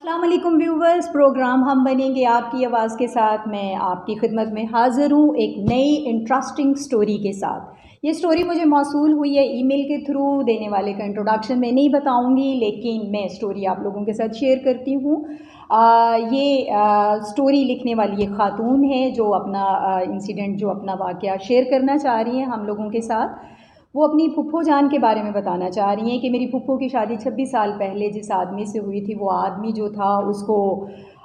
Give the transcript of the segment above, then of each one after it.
अस्सलाम वालेकुम viewers, programme हम बनेंगे आपकी आवाज़ के साथ। मैं आपकी खिदमत में हाज़िर हूँ एक नई इंटरेस्टिंग स्टोरी के साथ। ये स्टोरी मुझे मौसूल हुई है ईमेल के थ्रू। देने वाले का इंट्रोडक्शन मैं नहीं बताऊँगी, लेकिन मैं स्टोरी आप लोगों के साथ शेयर करती हूँ। ये स्टोरी लिखने वाली एक ख़ातून है जो अपना इंसिडेंट, जो अपना वाक़या शेयर करना चाह रही हैं हम लोगों के साथ। वो अपनी फुप्पो जान के बारे में बताना चाह रही हैं कि मेरी फुप्पो की शादी 26 साल पहले जिस आदमी से हुई थी, वो आदमी जो था उसको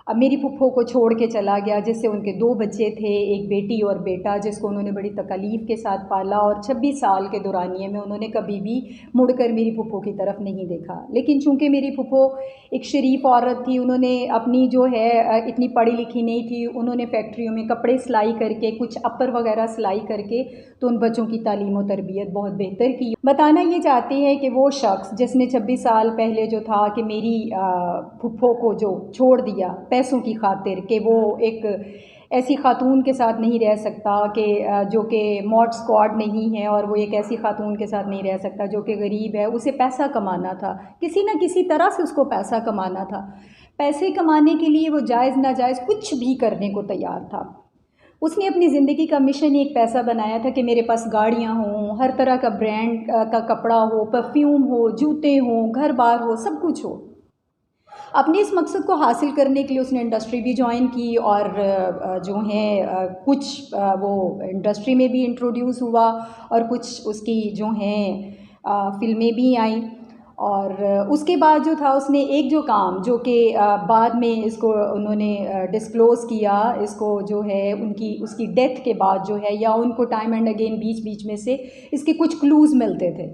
अब मेरी फुप्पो को छोड़ के चला गया, जिससे उनके 2 बच्चे थे, एक बेटी और बेटा, जिसको उन्होंने बड़ी तकलीफ़ के साथ पाला। और 26 साल के दौरानिए में उन्होंने कभी भी मुड़कर मेरी फुप्पो की तरफ नहीं देखा। लेकिन चूँकि मेरी फुप्पो एक शरीफ औरत थी, उन्होंने अपनी जो है इतनी पढ़ी लिखी नहीं थी, उन्होंने फैक्ट्रियों में कपड़े सिलाई करके, कुछ अपर वगैरह सिलाई करके तो उन बच्चों की तालीम और तरबियत बहुत बेहतर की। बताना ये चाहती है कि वो शख्स जिसने 26 साल पहले जो था कि मेरी फुप्पो को जो छोड़ दिया पैसों की खातिर, कि वो एक ऐसी ख़ातून के साथ नहीं रह सकता कि जो कि मॉड स्क्वाड नहीं है, और वो एक ऐसी ख़ातून के साथ नहीं रह सकता जो कि गरीब है। उसे पैसा कमाना था, किसी न किसी तरह से उसको पैसा कमाना था। पैसे कमाने के लिए वो जायज़ नाजायज़ कुछ भी करने को तैयार था। उसने अपनी ज़िंदगी का मिशन एक पैसा बनाया था कि मेरे पास गाड़ियाँ हों, हर तरह का ब्रांड का कपड़ा हो, परफ्यूम हो, जूते हों, घर-बार हो, सब कुछ हो। अपने इस मकसद को हासिल करने के लिए उसने इंडस्ट्री भी जॉइन की, और जो है कुछ वो इंडस्ट्री में भी इंट्रोड्यूस हुआ, और कुछ उसकी जो हैं फ़िल्में भी आईं। और उसके बाद जो था, उसने एक जो काम जो कि बाद में इसको उन्होंने डिस्क्लोज़ किया, इसको जो है उसकी डेथ के बाद जो है, या उनको टाइम एंड अगेन बीच-बीच में से इसके कुछ क्लूज़ मिलते थे।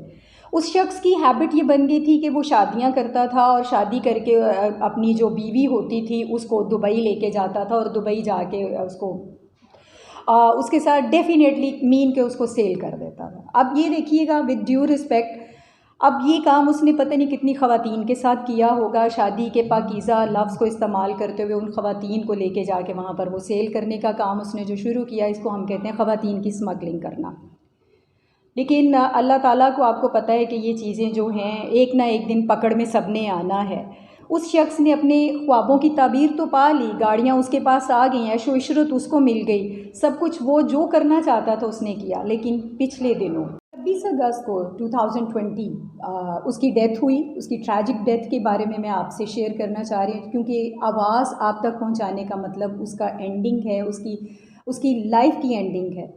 उस शख्स की हैबिट ये बन गई थी कि वो शादियां करता था, और शादी करके अपनी जो बीवी होती थी उसको दुबई लेके जाता था, और दुबई जाके उसको उसके साथ डेफिनेटली मीन के उसको सेल कर देता था। अब ये देखिएगा, विद ड्यू रिस्पेक्ट, अब ये काम उसने पता नहीं कितनी ख़वातीन के साथ किया होगा। शादी के पाकीज़ा लफ्ज़ को इस्तेमाल करते हुए उन ख़वातीन को लेके जाके वहाँ पर वो सेल करने का काम उसने जो शुरू किया, इसको हम कहते हैं ख़वातीन की स्मगलिंग करना। लेकिन अल्लाह ताला को आपको पता है कि ये चीज़ें जो हैं एक ना एक दिन पकड़ में सबने आना है। उस शख्स ने अपने ख्वाबों की ताबीर तो पा ली, गाड़ियाँ उसके पास आ गई, ऐशो इशरत उसको मिल गई, सब कुछ वो जो करना चाहता था उसने किया। लेकिन पिछले दिनों 26 अगस्त को 2020 उसकी डेथ हुई। उसकी ट्रैजिक डेथ के बारे में मैं आपसे शेयर करना चाह रही हूँ, क्योंकि आवाज़ आप तक पहुँचाने का मतलब उसका एंडिंग है, उसकी उसकी लाइफ की एंडिंग है।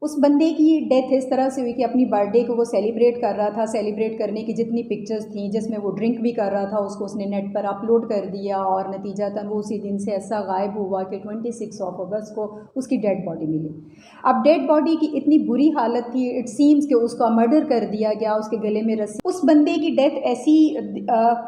उस बंदे की डेथ इस तरह से हुई कि अपनी बर्थडे को वो सेलिब्रेट कर रहा था। सेलिब्रेट करने की जितनी पिक्चर्स थी, जिसमें वो ड्रिंक भी कर रहा था, उसको उसने नेट पर अपलोड कर दिया, और नतीजतन वो उसी दिन से ऐसा गायब हुआ कि 26 अगस्त को उसकी डेड बॉडी मिली। अब डेड बॉडी की इतनी बुरी हालत थी, इट सीम्स कि उसका मर्डर कर दिया गया, उसके गले में रस्सी। उस बंदे की डेथ ऐसी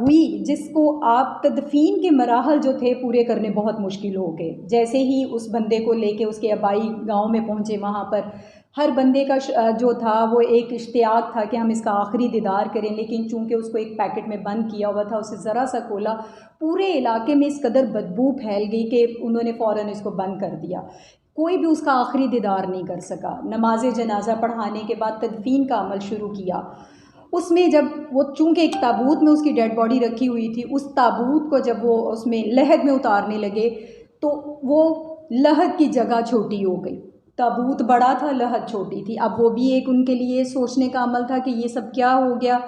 हुई जिसको आप तदफीन के मराहल जो थे पूरे करने बहुत मुश्किल हो गए। जैसे ही उस बंदे को लेके उसके आबाई गाँव में पहुँचे, वहाँ पर हर बंदे का जो था वो एक इश्तियाक था कि हम इसका आखिरी दीदार करें। लेकिन चूंकि उसको एक पैकेट में बंद किया हुआ था, उसे ज़रा सा खोला, पूरे इलाके में इस कदर बदबू फैल गई कि उन्होंने फ़ौरन इसको बंद कर दिया। कोई भी उसका आखिरी दीदार नहीं कर सका। नमाज जनाजा पढ़ाने के बाद तदफीन का अमल शुरू किया। उसमें जब वो, चूँकि एक ताबूत में उसकी डेड बॉडी रखी हुई थी, उस ताबूत को जब वो उसमें लहद में उतारने लगे तो वो लहद की जगह छोटी हो गई। ताबूत बड़ा था, लहद छोटी थी। अब वो भी एक उनके लिए सोचने का अमल था कि ये सब क्या हो गया।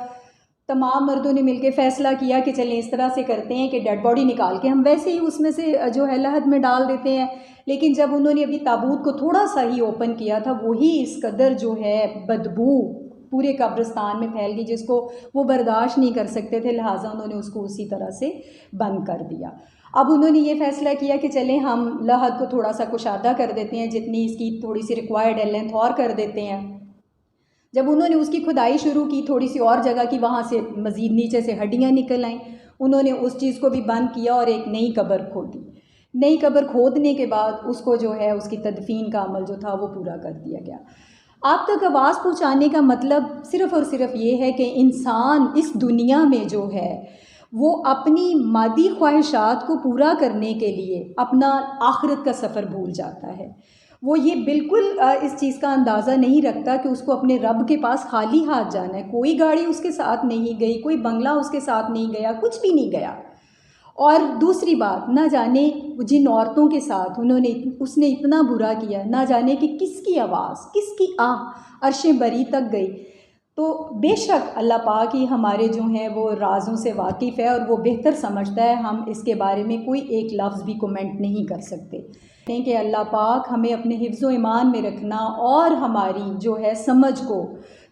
तमाम मर्दों ने मिलकर फ़ैसला किया कि चलें इस तरह से करते हैं कि डेड बॉडी निकाल के हम वैसे ही उसमें से जो है लहद में डाल देते हैं। लेकिन जब उन्होंने अभी ताबूत को थोड़ा सा ही ओपन किया था, वही इस कदर जो है बदबू पूरे कब्रिस्तान में फैल गई, जिसको वो बर्दाश्त नहीं कर सकते थे। लिहाजा उन्होंने उसको उसी तरह से बंद कर दिया। अब उन्होंने ये फ़ैसला किया कि चलें हम लहद को थोड़ा सा कुशादा कर देते हैं, जितनी इसकी थोड़ी सी रिक्वायर्ड है लेंथ और कर देते हैं। जब उन्होंने उसकी खुदाई शुरू की, थोड़ी सी और जगह की, वहाँ से मज़ीद नीचे से हड्डियाँ निकल आईं। उन्होंने उस चीज़ को भी बंद किया और एक नई कब्र खोदी। नई कब्र खोदने के बाद उसको जो है उसकी तदफीन का अमल जो था वो पूरा कर दिया गया। आप तक आवाज़ पहुँचाने का मतलब सिर्फ़ और सिर्फ ये है कि इंसान इस दुनिया में जो है वो अपनी मादी ख्वाहिशात को पूरा करने के लिए अपना आखिरत का सफ़र भूल जाता है। वो ये बिल्कुल इस चीज़ का अंदाज़ा नहीं रखता कि उसको अपने रब के पास खाली हाथ जाना है। कोई गाड़ी उसके साथ नहीं गई, कोई बंगला उसके साथ नहीं गया, कुछ भी नहीं गया। और दूसरी बात, ना जाने जिन औरतों के साथ उसने इतना बुरा किया, ना जाने कि किसकी आवाज़, किसकी आह अर्शें बरी तक गई। तो बेशक अल्लाह पाक ही हमारे जो हैं वो राज़ों से वाकिफ़ है और वो बेहतर समझता है, हम इसके बारे में कोई एक लफ्ज़ भी कमेंट नहीं कर सकते। कि अल्लाह पाक हमें अपने हिफ्ज़ व ईमान में रखना और हमारी जो है समझ को,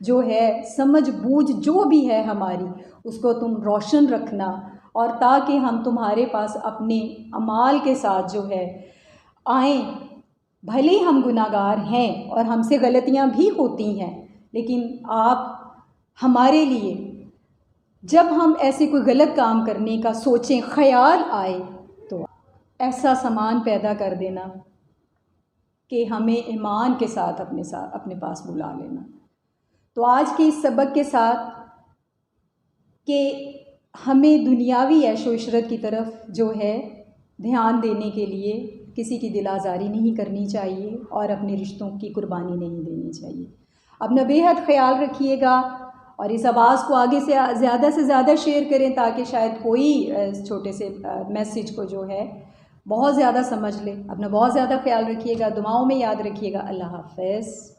जो है समझ बूझ जो भी है हमारी, उसको तुम रोशन रखना, और ताकि हम तुम्हारे पास अपने अमाल के साथ जो है आएँ। भले ही हम गुनाहगार हैं और हमसे गलतियाँ भी होती हैं, लेकिन आप हमारे लिए जब हम ऐसे कोई गलत काम करने का सोचें, ख़याल आए, तो ऐसा सामान पैदा कर देना कि हमें ईमान के साथ अपने पास बुला लेना। तो आज के इस सबक के साथ कि हमें दुनियावी ऐशो इशरत की तरफ जो है ध्यान देने के लिए किसी की दिल आज़ारी नहीं करनी चाहिए और अपने रिश्तों की कुर्बानी नहीं देनी चाहिए। अपना बेहद ख्याल रखिएगा और इस आवाज़ को आगे से ज़्यादा शेयर करें, ताकि शायद कोई इस छोटे से मैसेज को जो है बहुत ज़्यादा समझ ले। अपना बहुत ज़्यादा ख्याल रखिएगा, दुआओं में याद रखिएगा। अल्लाह हाफ़िज़।